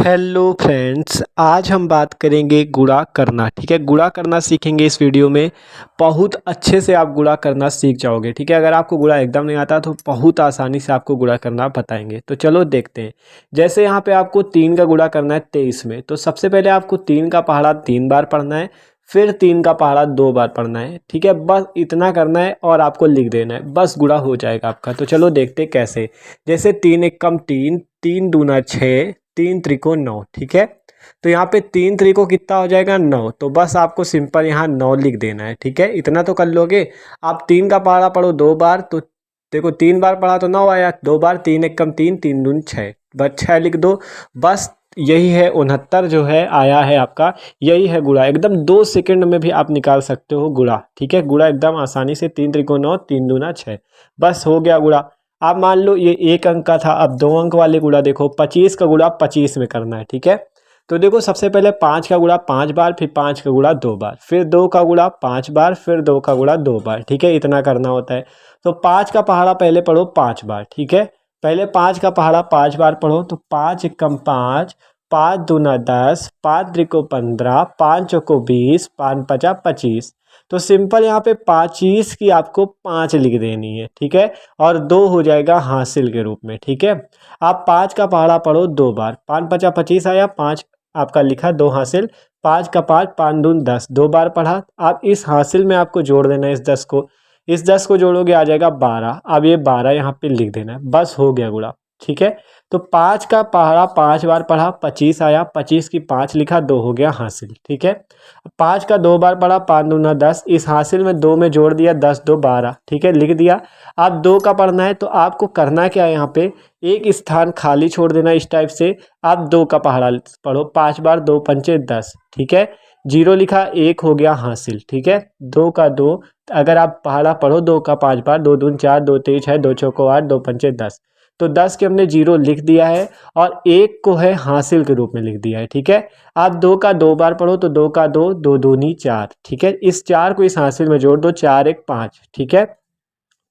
Hello friends, आज हम बात करेंगे गुणा करना। ठीक है, गुणा करना सीखेंगे इस वीडियो में। बहुत अच्छे से आप गुणा करना सीख जाओगे। ठीक है, अगर आपको गुणा एकदम नहीं आता तो बहुत आसानी से आपको गुणा करना बताएंगे। तो चलो देखते हैं। जैसे यहाँ पे आपको 3 का गुणा करना है 23 में, तो सबसे पहले आपको 3 का पहाड़ा 3 बार पढ़ना है, फिर 3 का पहाड़ा 2 बार पढ़ना है। ठीक है, बस इतना करना है और आपको लिख देना है, बस गुणा हो जाएगा आपका। तो चलो देखते हैं कैसे। जैसे 3 एकम 3, 3 दूना 6, 3 त्रिको 9। ठीक है, तो यहाँ पे 3 त्रिको कितना हो जाएगा 9, तो बस आपको सिंपल यहाँ 9 लिख देना है। ठीक है, इतना तो कर लोगे। आप 3 का पहाड़ा पढ़ो 2 बार, तो देखो 3 बार पढ़ा तो 9 आया, 2 बार 3 एकम 3, 3 दूनी 6, बस 6 लिख दो। बस यही है 69 जो है आया है आपका। यही है गुणा, एकदम 2 सेकंड में भी आप निकाल सकते हो गुणा। ठीक है, गुणा एकदम आसानी से, 3 त्रिको 9, 3 दूना 6, बस हो गया गुणा। आप मान लो ये 1 अंक का था, अब 2 अंक वाले गुणा देखो, 25 का गुणा 25 में करना है। ठीक है, तो देखो सबसे पहले 5 का गुणा 5 बार, फिर 5 का गुणा 2 बार, फिर 2 का गुणा 5 बार, फिर 2 का गुणा 2 बार। ठीक है, इतना करना होता है। तो 5 का पहाड़ा पहले पढ़ो 5 बार। ठीक है, पहले 5 का पहाड़ा 5 बार पढ़ो, तो 5 एकम 5, 5 दूना 10, 5 त्रिको 15, 5 चौको 20, 5 पचा 25। तो सिंपल यहाँ पे 25 की आपको 5 लिख देनी है। ठीक है, और 2 हो जाएगा हासिल के रूप में। ठीक है, आप 5 का पहाड़ा पढ़ो 2 बार, 5 पचा 25 आया, 5 आपका लिखा, 2 हासिल, 5 का 5, 5 दून 10, 2 बार पढ़ा। आप इस हासिल में आपको जोड़ देना है, इस 10 को जोड़ोगे आ जाएगा 12। अब ये 12 यहाँ पे लिख देना है, बस हो गया गुणा। ठीक है, तो 5 का पहाड़ा 5 बार पढ़ा, 25 आया, 25 की 5 लिखा, 2 हो गया हासिल। ठीक है, 5 का 2 बार पढ़ा, 5 दूना 10, इस हासिल में 2 में जोड़ दिया, 10 2 12। ठीक है, लिख दिया। अब 2 का पढ़ना है, तो आपको करना क्या है, यहाँ पे एक स्थान खाली छोड़ देना इस टाइप से। आप 2 का पहाड़ा पढ़ो 5 बार, 2 पंचे 10। ठीक है, जीरो लिखा, 1 हो गया हासिल। ठीक है, 2 का 2, अगर आप पहाड़ा पढ़ो 2 का 5 बार, 2 दून 4, 2 तेईस है, 2 चौको 8, 2 पंचे 10, तो 10 के हमने जीरो लिख दिया है और 1 को है हासिल के रूप में लिख दिया है। ठीक है, आप 2 का 2 बार पढ़ो, तो 2 का 2, 2 दूनी 4। ठीक है, इस 4 को इस हासिल में जोड़ दो, 4 1 5। ठीक है,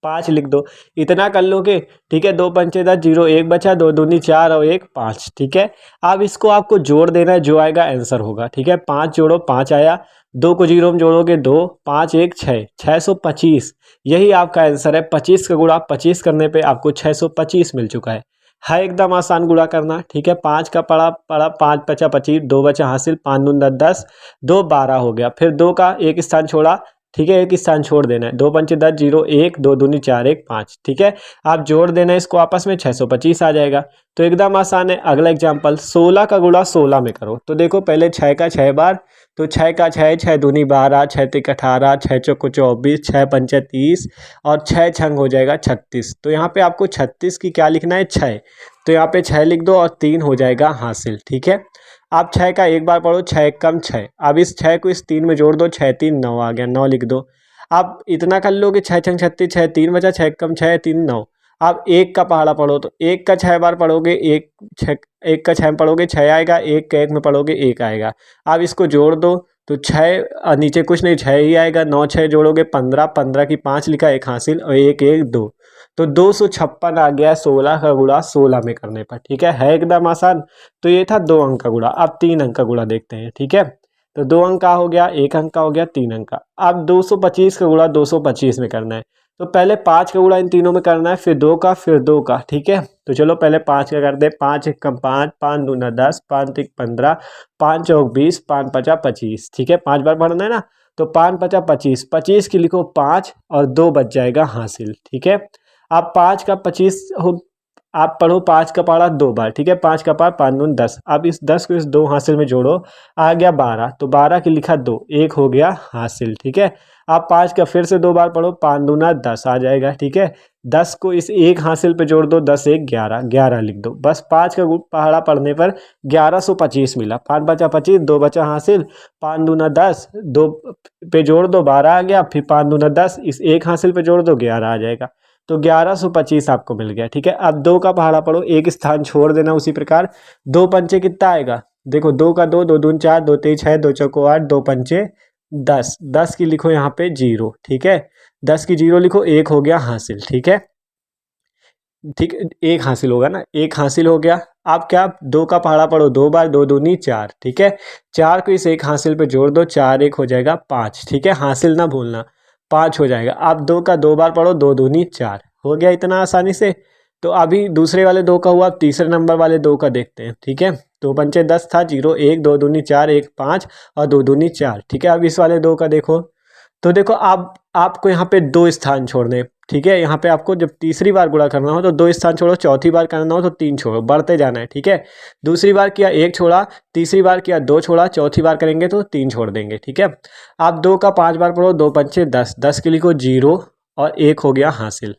5 लिख दो, इतना कर लोगे। ठीक है, 2 पंचे 10, जीरो 1 बचा, 2 दूनी 4 और 1 5। ठीक है, अब इसको आपको जोड़ देना है, जो आएगा आंसर होगा। ठीक है, 5 जोड़ो, 5 आया, 2 को जीरो में जोड़ोगे 2, 5 1 6, 625। यही आपका आंसर है। 25 का गुणा 25 करने पे आपको 625 मिल चुका है एकदम आसान गुणा करना। ठीक है, 5 का पड़ा पड़ा, 5 पचा 25, 2 बचा हासिल, 5 दून 10, 2 12 हो गया, फिर 2 का एक स्थान छोड़ा। ठीक है, एक स्थान छोड़ देना है, 2 पंचे 10, जीरो 1, 2 दूनी 4 1 5। ठीक है, आप जोड़ देना है इसको आपस में, 625 आ जाएगा। तो एकदम आसान है। अगला एग्जाम्पल, 16 का गुणा 16 में करो। तो देखो पहले 6 का 6 बार, तो 6 का 6, 6 दूनी 12, 6 तिक 18, 6 चौको 24, 6 पंचे 30 और 6 छंग हो जाएगा 36। तो यहाँ पे आपको 36 की क्या लिखना है, 6। तो यहाँ पे 6 लिख दो और 3 हो जाएगा हासिल। ठीक है, आप 6 का एक बार पढ़ो, 6 कम 6, अब इस 6 को इस 3 में जोड़ दो, 6 3 9 आ गया, 9 लिख दो। आप इतना कर लो कि 6 छंग 36, 6 3 बचा, 6 कम 6 3 9। आप 1 का पहाड़ा पढ़ो, तो 1 का 6 बार पढ़ोगे, 1 का 6 में पढ़ोगे 6 आएगा, 1 का 1 में पढ़ोगे 1 आएगा। आप इसको जोड़ दो, तो 6 नीचे कुछ नहीं, 6 ही आएगा, 9 6 जोड़ोगे 15, 15 की 5 लिखा, 1 हासिल और 1 1 2। तो 256 आ गया 16 का गुणा 16 में करने पर। ठीक है एकदम आसान। तो ये था 2 अंक का गुणा। अब 3 अंक का गुणा देखते हैं। ठीक है, तो 2 अंक का हो गया, 1 अंक का हो गया, 3 अंक का। अब 225 का गुणा 225 में करना है। तो पहले 5 का गुणा इन तीनों में करना है, फिर 2 का, फिर 2 का। ठीक है, तो चलो पहले 5 का कर दे, 5 एकम 5, 5 दूना 10, 5 तिक 15, 5 चौक 20, 5 पचा 25। ठीक है, 5 बार पढ़ना है ना, तो 5 पचा 25, 25 की लिखो 5 और 2 बच जाएगा हासिल। ठीक है, आप 5 का 25 हो, आप पढ़ो 5 का पढ़ा 2 बार। ठीक है, 5 का पार 5 दून 10, अब इस 10 को इस 2 हासिल में जोड़ो, आ गया 12, तो 12 की लिखा 2, 1 हो गया हासिल। ठीक है, आप 5 का फिर से 2 बार पढ़ो, 5 दूना 10 आ जाएगा। ठीक है, 10 को इस 1 हासिल पे जोड़ दो, 10 1 11, 11 लिख दो। बस 5 का पहाड़ा पढ़ने पर 1125 मिला। 5 बचा 25, 2 बचा हासिल, 5 दूना 10, 2 पे जोड़ दो 12 आ गया, फिर 5 दूना 10, इस 1 हासिल पे जोड़ दो 11 आ जाएगा। तो 1125 आपको मिल गया। ठीक है, अब 2 का पहाड़ा पढ़ो, एक स्थान छोड़ देना उसी प्रकार। 2 पंचे कितना आएगा, देखो 2 का 2, 2 दून 4, 2 तेईस है, 2 चौको 8, 2 पंचे 10, 10 की लिखो यहाँ पे जीरो। ठीक है, 10 की जीरो लिखो, 1 हो गया हासिल। ठीक है, ठीक, 1 हासिल होगा ना, 1 हासिल हो गया। आप क्या 2 का पहाड़ा पढ़ो 2 बार, 2 दूनी 4, ठीक है। 4 को इस एक हासिल पे जोड़ दो, 4 1 हो जाएगा 5, ठीक है, हासिल ना भूलना, 5 हो जाएगा। आप 2 का 2 बार पढ़ो 2 दूनी 4, हो गया इतना आसानी से। तो अभी दूसरे वाले 2 का हुआ, अब तीसरे नंबर वाले 2 का देखते हैं, ठीक है। 2 पंचे 10 था, 0 1 2 दूनी 4 1 5 और 2 दूनी 4, ठीक है। अब इस वाले 2 का देखो, तो देखो आप आपको यहाँ पे 2 स्थान छोड़ने, ठीक है। यहाँ पे आपको जब तीसरी बार गुणा करना हो तो 2 स्थान छोड़ो, चौथी बार करना हो तो 3 छोड़ो, बढ़ते जाना है, ठीक है। दूसरी बार किया 1 छोड़ा, तीसरी बार किया 2 छोड़ा, चौथी बार करेंगे तो 3 छोड़ देंगे, ठीक है। आप 2 का 5 बार पढ़ो, 2 पंचे 10, 10 के लिखो 0 और 1 हो गया हासिल।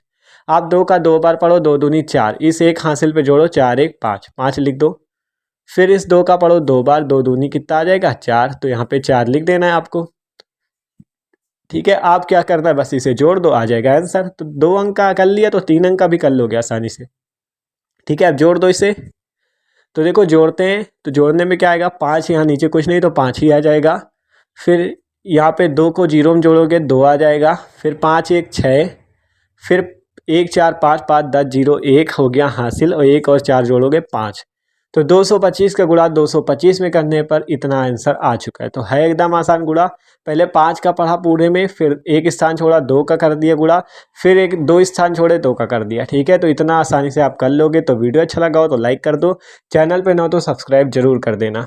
आप 2 का 2 बार पढ़ो, 2 दूनी 4, इस एक हासिल पे जोड़ो, 4 1 5, 5 लिख दो। फिर इस 2 का पढ़ो 2 बार, 2 दूनी कितना आ जाएगा 4, तो यहाँ पे 4 लिख देना है आपको, ठीक है। आप क्या करना है, बस इसे जोड़ दो, आ जाएगा आंसर। तो 2 अंक का कर लिया तो 3 अंक का भी कर लोगे आसानी से, ठीक है। अब जोड़ दो इसे, तो देखो जोड़ते हैं, तो जोड़ने में क्या आएगा, 5 यहाँ नीचे कुछ नहीं तो 5 ही आ जाएगा। फिर यहाँ पे 2 को 0 में जोड़ोगे 2 आ जाएगा, फिर 5 1 6, फिर 1 4 5 5 10 0 1 हो गया हासिल, और 1 और 4 जोड़ोगे 5। तो 225 का गुणा 225 में करने पर इतना आंसर आ चुका है। तो है एकदम आसान गुणा। पहले 5 का पढ़ा पूरे में, फिर एक स्थान छोड़ा 2 का कर दिया गुणा, फिर एक 2 स्थान छोड़े 2 का कर दिया, ठीक है। तो इतना आसानी से आप कर लोगे। तो वीडियो अच्छा लगा हो तो लाइक कर दो, चैनल पे ना हो तो सब्सक्राइब जरूर कर देना।